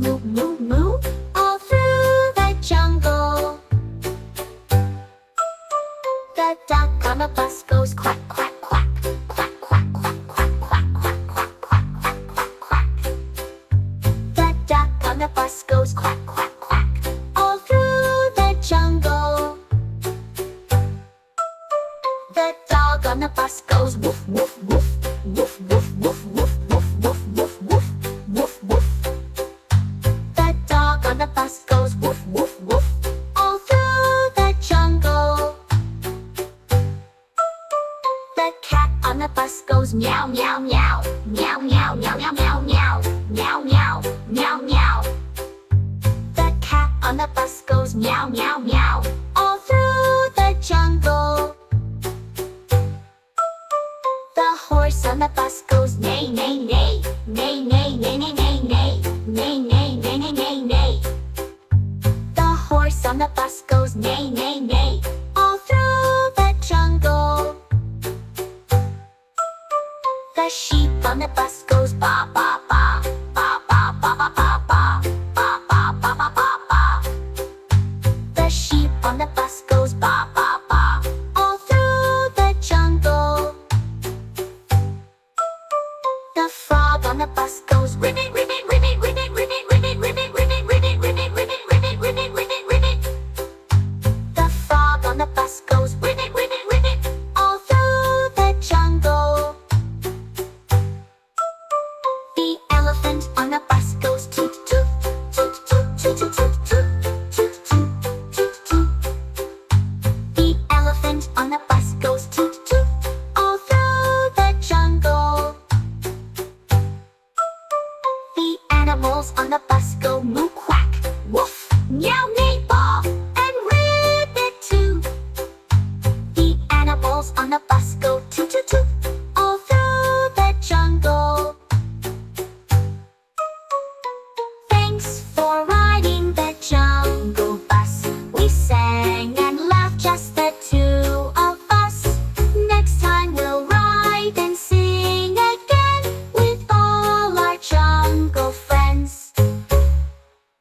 goes moo, moo, moo, all through the jungle. The duck on the bus goes quack, quack, quack, quack, quack, quack, quack, quack, quack, quack, quack, quack, quack, quack. The duck on the bus goes quack, quack, quack, all through the jungle. The dog on the bus goes woof, woof, woof, woof, woof, woof, woof, woof, woof, woof, woof, woof, woof. The dog on the bus goes woof, woof, woof, all through the jungle. The cat on the bus goes meow, meow, meow, meow, meow, meow, meow, meow, meow, meow, meow, meow, meow. The cat on the bus goes meow, meow, meow, all through the jungle. The horse on the bus goes neigh, neigh, neigh, neigh, neigh, neigh, neigh, neigh, neigh, neigh, neigh, neigh, neigh, neigh, neigh. The horse on the bus goes neigh, neigh, neigh, all through the jungle. The sheep on the bus goes ba, ba, ba, ba, ba, ba, ba, ba, ba, ba, ba, ba, ba, ba, ba. The sheep on the bus goes ba, ba, ba, all through the jungle. The frog on the bus goes ribbit, ribbit, ribbit, ribbit, ribbit, ribbit, ribbit, ribbit, ribbit, ribbit, ribbit, ribbit, ribbit, ribbit, ribbit. The frog on the bus goes ribbit, ribbit, ribbit, all through the jungle. The elephant on the bus goes toot, toot, toot, toot, toot, toot, toot, toot, toot, toot, toot, toot. The elephant on the bus goes toot, toot, all through the jungle. The animals on the bus